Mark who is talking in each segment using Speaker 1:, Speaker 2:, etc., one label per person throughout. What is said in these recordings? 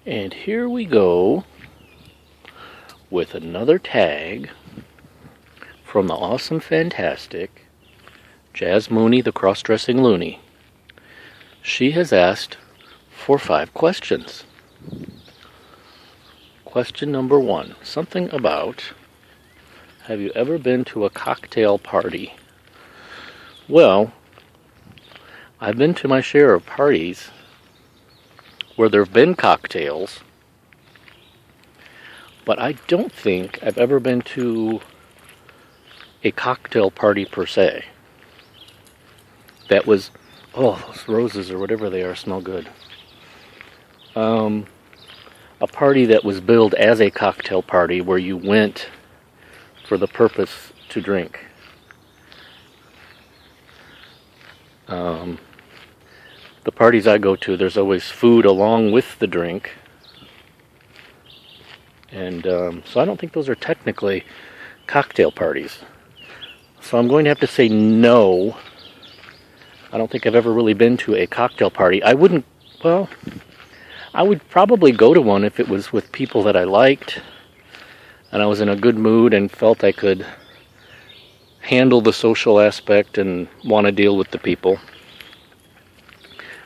Speaker 1: And here we go with another tag from the awesome, fantastic Jazmoonie, the cross-dressing Loonie. She has asked for 5 questions. Question number 1. Something about, have you ever been to a cocktail party? Well, I've been to my share of parties where there have been cocktails, but I don't think I've ever been to a cocktail party per se. That was, oh, those roses or whatever they are smell good. A party that was billed as a cocktail party where you went for the purpose to drink. The parties I go to, there's always food along with the drink. And so I don't think those are technically cocktail parties. So I'm going to have to say no. I don't think I've ever really been to a cocktail party. I would probably go to one if it was with people that I liked and I was in a good mood and felt I could handle the social aspect and want to deal with the people.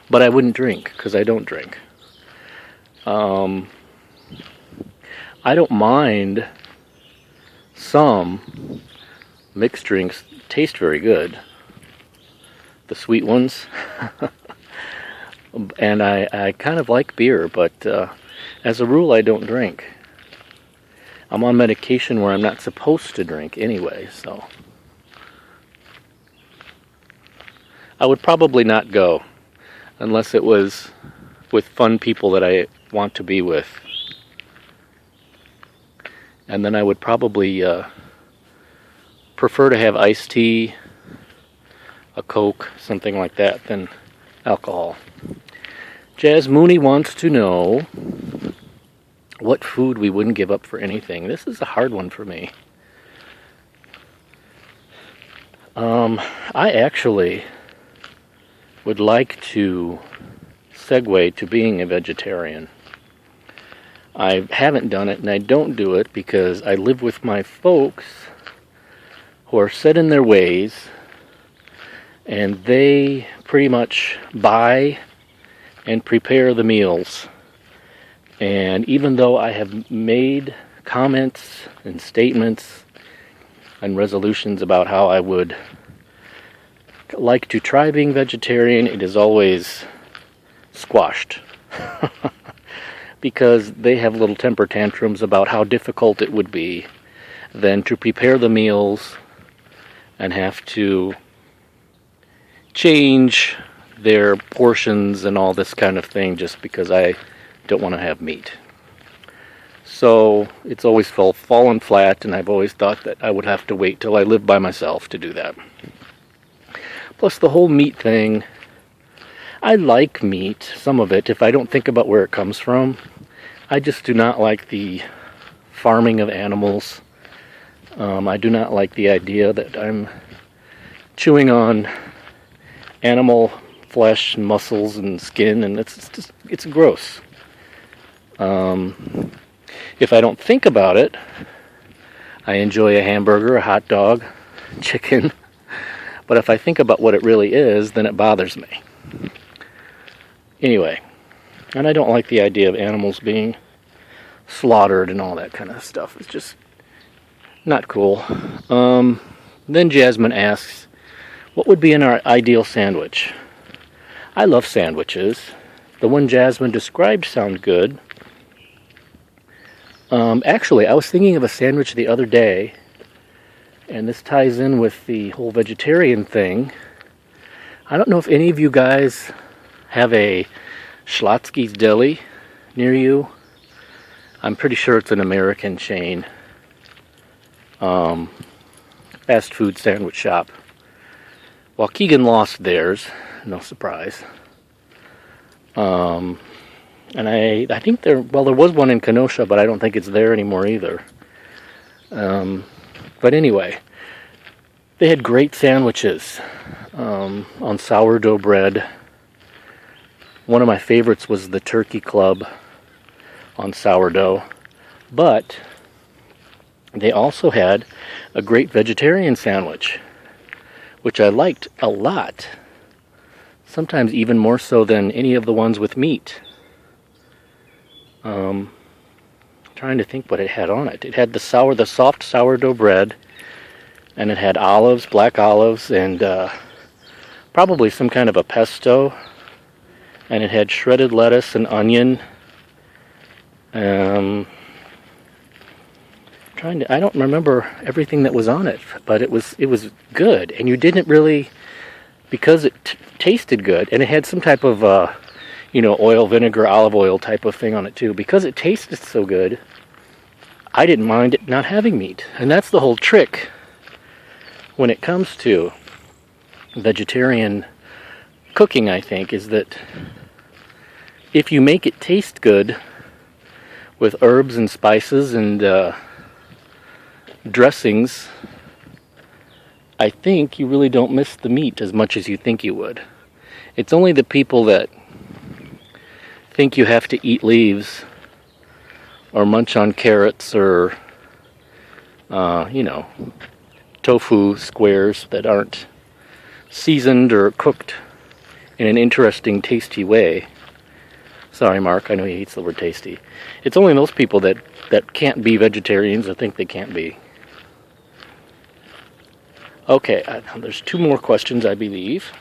Speaker 1: But I wouldn't drink, because I don't drink. I don't mind some mixed drinks taste very good. The sweet ones. And I kind of like beer, but as a rule I don't drink. I'm on medication where I'm not supposed to drink anyway, so I would probably not go unless it was with fun people that I want to be with. And then I would probably prefer to have iced tea, a Coke, something like that, than alcohol. Jazmoonie wants to know what food we wouldn't give up for anything. This is a hard one for me. I actually would like to segue to being a vegetarian. I haven't done it, and I don't do it because I live with my folks who are set in their ways, and they pretty much buy and prepare the meals. And even though I have made comments and statements and resolutions about how I would like to try being vegetarian, it is always squashed. Because they have little temper tantrums about how difficult it would be then to prepare the meals and have to change their portions and all this kind of thing just because I don't want to have meat. So it's always fallen flat, and I've always thought that I would have to wait till I lived by myself to do that. Plus the whole meat thing, I like meat, some of it, if I don't think about where it comes from. I just do not like the farming of animals. I do not like the idea that I'm chewing on animal flesh and muscles and skin, and it's gross. If I don't think about it, I enjoy a hamburger, a hot dog, chicken. But if I think about what it really is, then it bothers me. Anyway, and I don't like the idea of animals being slaughtered and all that kind of stuff. It's just not cool. Then Jasmine asks, what would be in our ideal sandwich? I love sandwiches. The one Jasmine described sounded good. Actually, I was thinking of a sandwich the other day, and this ties in with the whole vegetarian thing. I don't know if any of you guys have a Schlotzsky's Deli near you. I'm pretty sure it's an American chain. Fast food sandwich shop. Well, Keegan lost theirs, no surprise. And I think there was one in Kenosha, but I don't think it's there anymore either. But anyway, they had great sandwiches on sourdough bread. One of my favorites was the Turkey Club. on sourdough. But they also had a great vegetarian sandwich, which I liked a lot. Sometimes even more so than any of the ones with meat. Trying to think what it had on it. It had the soft sourdough bread, and it had olives, black olives, and probably some kind of a pesto, and it had shredded lettuce and onion. I don't remember everything that was on it, but it was good, and you didn't really, because it tasted good, and it had some type of oil, vinegar, olive oil type of thing on it too. Because it tasted so good, I didn't mind it not having meat. And that's the whole trick when it comes to vegetarian cooking, I think, is that if you make it taste good with herbs and spices and dressings, I think you really don't miss the meat as much as you think you would. It's only the people that think you have to eat leaves or munch on carrots or tofu squares that aren't seasoned or cooked in an interesting, tasty way. Sorry, Mark, I know he hates the word tasty. It's only those people that can't be vegetarians or think they can't be. Okay, there's 2 more questions, I believe.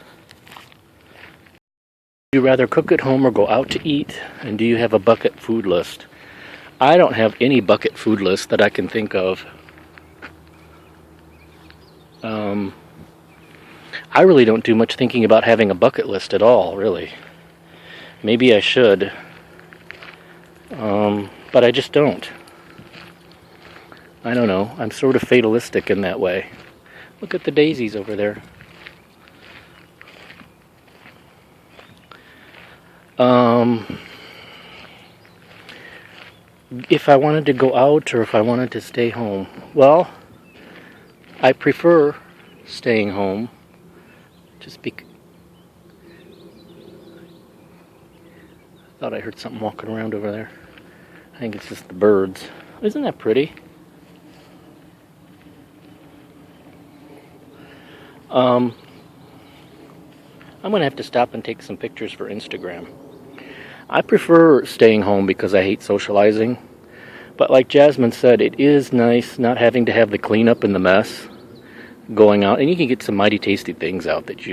Speaker 1: Do you rather cook at home or go out to eat? And do you have a bucket food list? I don't have any bucket food list that I can think of. I really don't do much thinking about having a bucket list at all, really. Maybe I should. But I just don't. I don't know. I'm sort of fatalistic in that way. Look at the daisies over there. If I wanted to go out or if I wanted to stay home, well, I prefer staying home. I thought I heard something walking around over there. I think it's just the birds. Isn't that pretty? I'm going to have to stop and take some pictures for Instagram. I prefer staying home because I hate socializing. But like Jasmine said, it is nice not having to have the cleanup and the mess going out. And you can get some mighty tasty things out that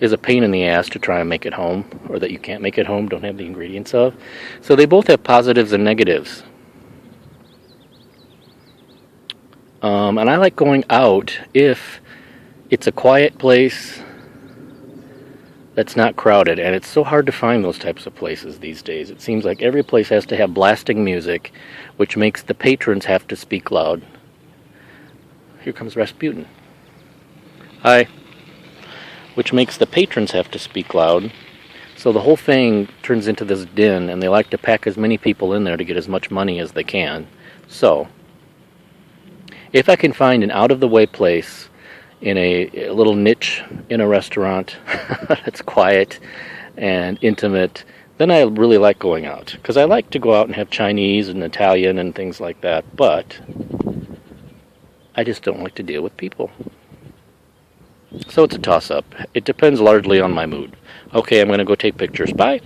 Speaker 1: is a pain in the ass to try and make at home, or that you can't make at home, don't have the ingredients of. So they both have positives and negatives. And I like going out if it's a quiet place that's not crowded, and it's so hard to find those types of places these days. It seems like every place has to have blasting music, which makes the patrons have to speak loud. Here comes Rasputin. Hi. Which makes the patrons have to speak loud. So the whole thing turns into this din, and they like to pack as many people in there to get as much money as they can. So, if I can find an out-of-the-way place in a little niche in a restaurant that's quiet and intimate, then I really like going out. Because I like to go out and have Chinese and Italian and things like that, but I just don't like to deal with people. So it's a toss-up. It depends largely on my mood. Okay, I'm going to go take pictures. Bye.